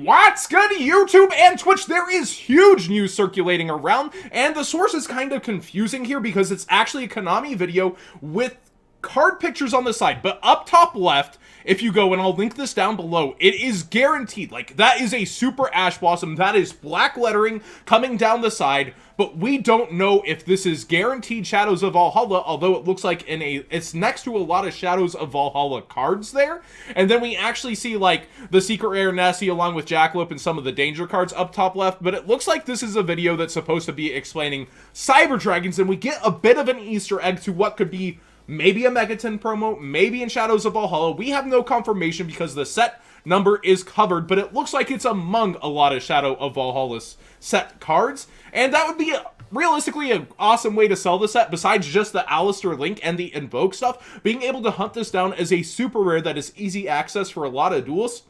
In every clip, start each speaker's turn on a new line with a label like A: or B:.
A: What's good, YouTube and Twitch? There is huge news circulating around, and the source is kind of confusing here because it's actually a Konami video with card pictures on the side, but up top left, if you go, and I'll link this down below, it is guaranteed, like, that is a Super Ash Blossom, that is black lettering coming down the side, but we don't know if this is guaranteed Shadows of Valhalla, although it looks like it's next to a lot of Shadows of Valhalla cards there, and then we actually see, like, the Secret Rare Nessie along with Jackalope and some of the Danger cards up top left, but it looks like this is a video that's supposed to be explaining Cyber Dragons, and we get a bit of an Easter egg to what could be maybe a Megaton promo, maybe in Shadows of Valhalla. We have no confirmation because the set number is covered, but it looks like it's among a lot of Shadow of Valhalla's set cards, and that would be realistically an awesome way to sell the set, besides just the Alistair Link and the Invoke stuff. Being able to hunt this down as a super rare that is easy access for a lot of duels.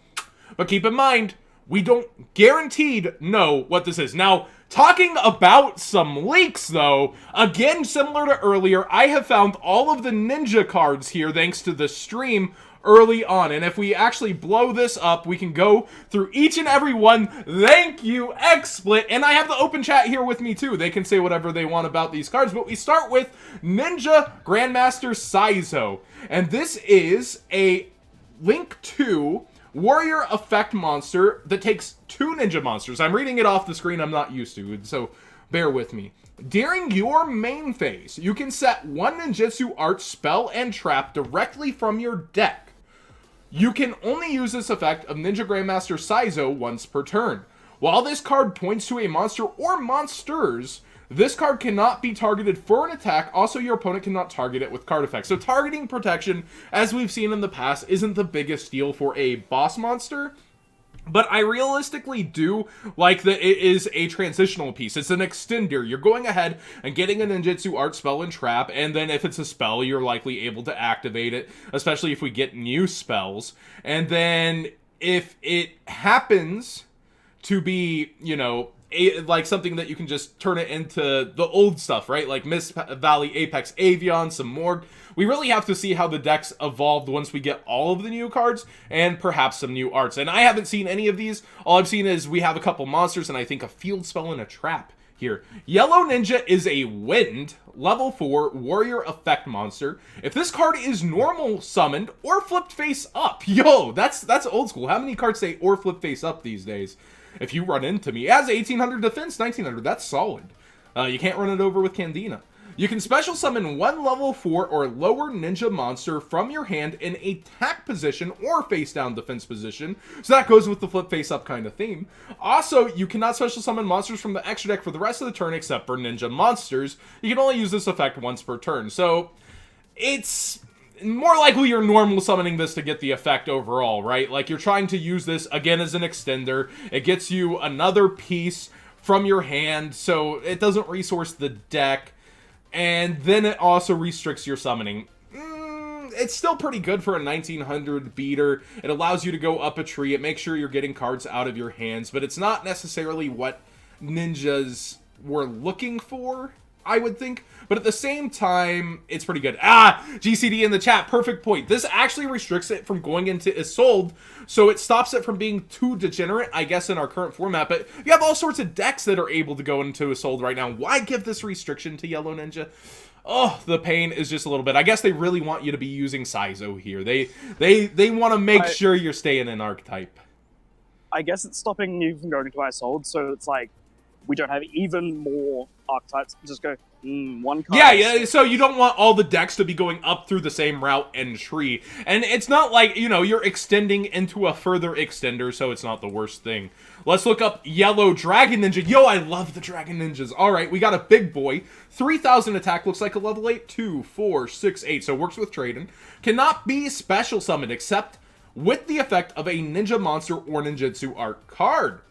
A: But keep in mind, we don't guaranteed know what this is. Now, talking about some leaks, though, again, similar to earlier, I have found all of the Ninja cards here thanks to the stream early on. And if we actually blow this up, we can go through each and every one. Thank you, XSplit. And I have the open chat here with me, too. They can say whatever they want about these cards. But we start with Ninja Grandmaster Saizo. And this is a Link 2 Warrior Effect monster that takes 2 ninja monsters. I'm reading it off the screen, I'm not used to, so bear with me. During your main phase, you can set 1 ninjutsu art, spell, and trap directly from your deck. You can only use this effect of Ninja Grandmaster Saizo once per turn. While this card points to a monster or monsters, this card cannot be targeted for an attack. Also, your opponent cannot target it with card effects. So targeting protection, as we've seen in the past, isn't the biggest deal for a boss monster. But I realistically do like that it is a transitional piece. It's an extender. You're going ahead and getting a ninjutsu art, spell, and trap. And then if it's a spell, you're likely able to activate it, especially if we get new spells. And then if it happens to be, you know, like something that you can just turn it into the old stuff, right? Like Mist Valley, Apex, Avion, some more. We really have to see how the decks evolved once we get all of the new cards and perhaps some new arts. And I haven't seen any of these. All I've seen is we have a couple monsters and I think a field spell and a trap here. Yellow Ninja is a Wind, level 4 Warrior Effect monster. If this card is normal summoned or flipped face up, yo, that's old school. How many cards say or flip face up these days? If you run into me, it has 1800 defense, 1900, that's solid. You can't run it over with Candina. You can special summon 1 level 4 or lower ninja monster from your hand in attack position or face down defense position. So that goes with the flip face up kind of theme. Also, you cannot special summon monsters from the extra deck for the rest of the turn except for ninja monsters. You can only use this effect once per turn. So it's more likely you're normal summoning this to get the effect overall, right? Like, you're trying to use this, again, as an extender. It gets you another piece from your hand, so it doesn't resource the deck. And then it also restricts your summoning. It's still pretty good for a 1900 beater. It allows you to go up a tree. It makes sure you're getting cards out of your hands, but it's not necessarily what ninjas were looking for, I would think. But at the same time, it's pretty good. GCD in the chat, perfect point. This actually restricts it from going into Isolde, so it stops it from being too degenerate, I guess, in our current format. But you have all sorts of decks that are able to go into Isolde right now. Why give this restriction to Yellow Ninja? Oh, the pain is just a little bit. I guess they really want you to be using Saizo here. They want to make sure you're staying in archetype.
B: I guess it's stopping you from going into Isolde, so it's like we don't have even more archetypes. Just go, one card.
A: Yeah, so you don't want all the decks to be going up through the same route and tree. And it's not like, you know, you're extending into a further extender, so it's not the worst thing. Let's look up Yellow Dragon Ninja. Yo, I love the Dragon Ninjas. All right, we got a big boy. 3000 attack, looks like a level 8, 2, 4, 6, 8. So works with Traden. Cannot be special summoned except with the effect of a ninja monster or ninjutsu art card.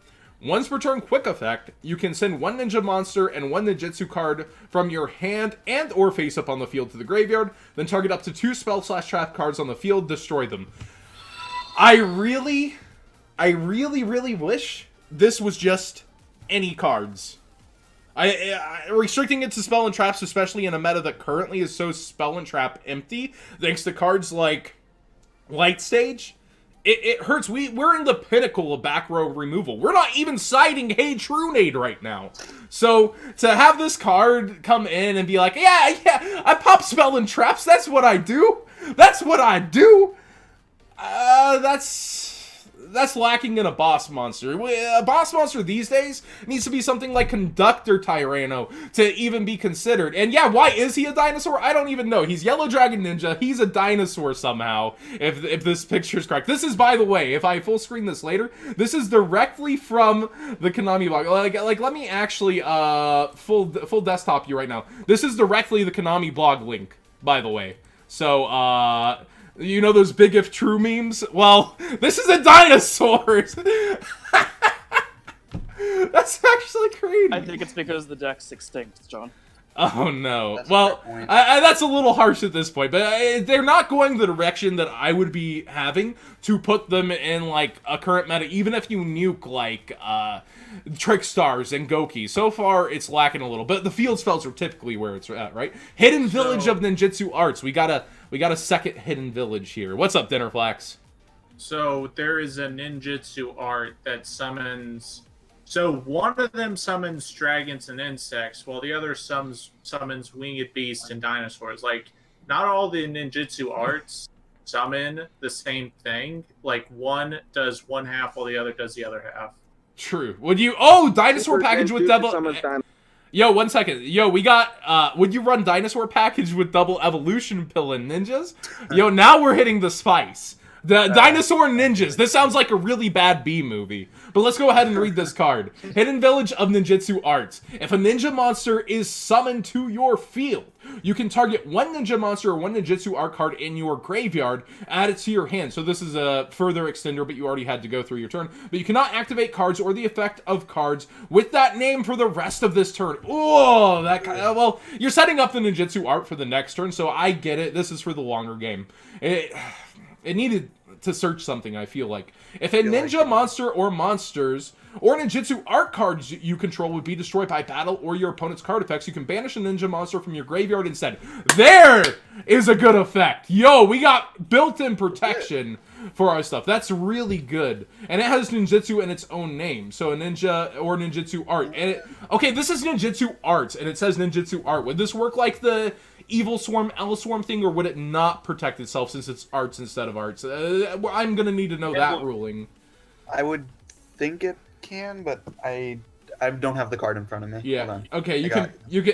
A: Once per turn quick effect, you can send 1 ninja monster and 1 ninjutsu card from your hand and or face up on the field to the graveyard, then target up to 2 spell/trap cards on the field, destroy them. I really wish this was just any cards. Restricting it to spell and traps, especially in a meta that currently is so spell and trap empty, thanks to cards like Light Stage, it hurts. We're in the pinnacle of back row removal. We're not even citing Hey Trunade right now. So to have this card come in and be like, yeah, I pop spell and traps. That's what I do. That's what I do. That's lacking in a boss monster. A boss monster these days needs to be something like Conductor Tyranno to even be considered. And yeah, why is he a dinosaur? I don't even know. He's Yellow Dragon Ninja. He's a dinosaur somehow, if this picture's correct. This is, by the way, if I full screen this later, this is directly from the Konami blog. Like let me actually full desktop you right now. This is directly the Konami blog link, by the way. So, you know those big if true memes? Well, this is a dinosaur! That's actually crazy.
B: I think it's because the deck's extinct, John.
A: Oh no.
C: That's
A: Well,
C: a fair point.
A: that's a little harsh at this point, but they're not going the direction that I would be having to put them in, like, a current meta, even if you nuke, like, Trickstars and Goki. So far, it's lacking a little, but the field spells are typically where it's at, right? Hidden Village of Ninjutsu Arts. We got a second Hidden Village here. What's up, Dinnerflax?
D: So there is a ninjutsu art that summons. So one of them summons dragons and insects, while the other summons winged beasts and dinosaurs. Like, not all the ninjutsu arts summon the same thing. Like, one does one half while the other does the other half.
A: True. Would you... Oh, dinosaur package with double... Yo, 1 second. Yo, we got, would you run dinosaur package with double evolution pill and ninjas? Yo, now we're hitting the spice. The dinosaur ninjas. This sounds like a really bad B movie. But let's go ahead and read this card. Hidden Village of Ninjutsu Arts. If a ninja monster is summoned to your field, you can target one ninja monster or one ninjutsu art card in your graveyard, add it to your hand. So this is a further extender, but you already had to go through your turn. But you cannot activate cards or the effect of cards with that name for the rest of this turn. Oh, that kind of, well, you're setting up the ninjutsu art for the next turn, so I get it. This is for the longer game. It needed to search something, I feel like. If a ninja monster or monsters or ninjutsu art cards you control would be destroyed by battle or your opponent's card effects, you can banish a ninja monster from your graveyard instead. There is a good effect. Yo, we got built-in protection for our stuff. That's really good. And it has ninjutsu in its own name. So a ninja or ninjutsu art. And okay, this is ninjutsu arts, and it says ninjutsu art. Would this work like the Evil Swarm, L Swarm thing, or would it not protect itself since it's arts instead of arts? I'm gonna need to know that ruling.
C: I would think it can, but I don't have the card in front of me.
A: Yeah.
C: Hold on.
A: Okay, you can.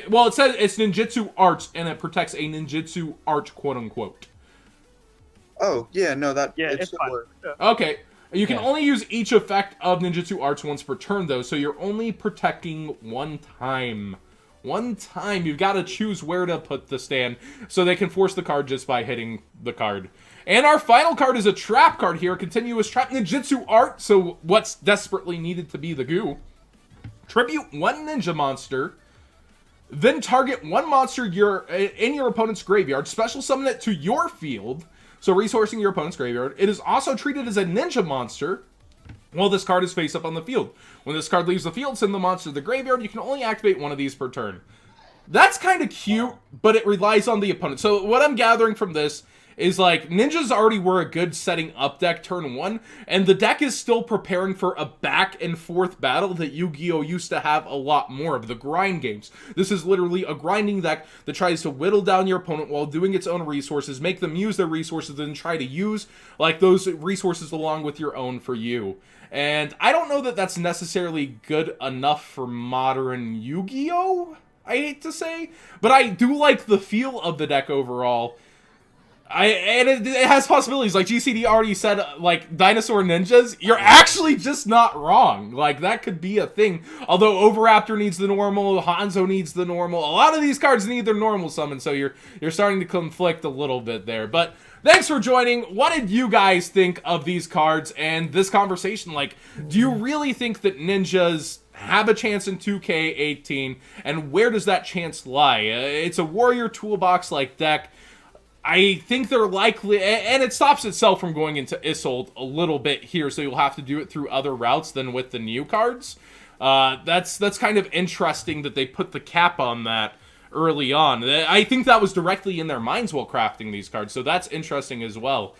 A: Well, it says it's ninjutsu arts, and it protects a ninjutsu art, quote unquote.
C: Oh yeah, no, that
B: Yeah,
C: it
B: it's
C: should
B: fine.
C: work.
A: Okay. You can only use each effect of ninjutsu arts once per turn, though, so you're only protecting one time. One time. You've got to choose where to put the stand, so they can force the card just by hitting the card. And our final card is a trap card here, continuous trap ninjutsu art, so what's desperately needed to be the goo. Tribute one ninja monster, then target one monster in your opponent's graveyard, special summon it to your field, so resourcing your opponent's graveyard. It is also treated as a ninja monster while this card is face up on the field. When this card leaves the field, send the monster to the graveyard. You can only activate one of these per turn. That's kind of cute, but it relies on the opponent. So what I'm gathering from this is, like, ninjas already were a good setting up deck turn 1, and the deck is still preparing for a back and forth battle that Yu-Gi-Oh! Used to have a lot more of, the grind games. This is literally a grinding deck that tries to whittle down your opponent while doing its own resources, make them use their resources, then try to use, like, those resources along with your own for you. And I don't know that that's necessarily good enough for modern Yu-Gi-Oh! I hate to say, but I do like the feel of the deck overall. And it has possibilities. Like GCD already said, like, dinosaur ninjas, you're actually just not wrong. Like, that could be a thing. Although Overraptor needs the normal, Hanzo needs the normal. A lot of these cards need their normal summon, so you're starting to conflict a little bit there. But thanks for joining. What did you guys think of these cards and this conversation? Like, do you really think that ninjas have a chance in 2K18? And where does that chance lie? It's a Warrior Toolbox-like deck. I think they're likely, and it stops itself from going into Isolde a little bit here, so you'll have to do it through other routes than with the new cards. That's kind of interesting that they put the cap on that early on. I think that was directly in their minds while crafting these cards, so that's interesting as well.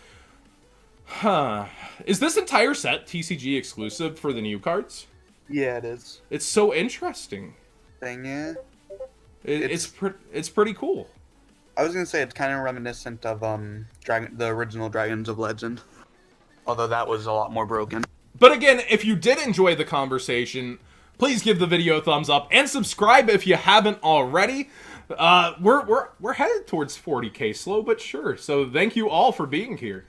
A: Huh. Is this entire set TCG exclusive for the new cards?
C: Yeah, it is.
A: It's so interesting.
C: Thing, yeah.
A: It's pretty cool.
C: I was gonna say it's kind of reminiscent of the original Dragons of Legend, although that was a lot more broken.
A: But again, if you did enjoy the conversation, please give the video a thumbs up and subscribe if you haven't already. We're headed towards 40K, slow but sure. So thank you all for being here.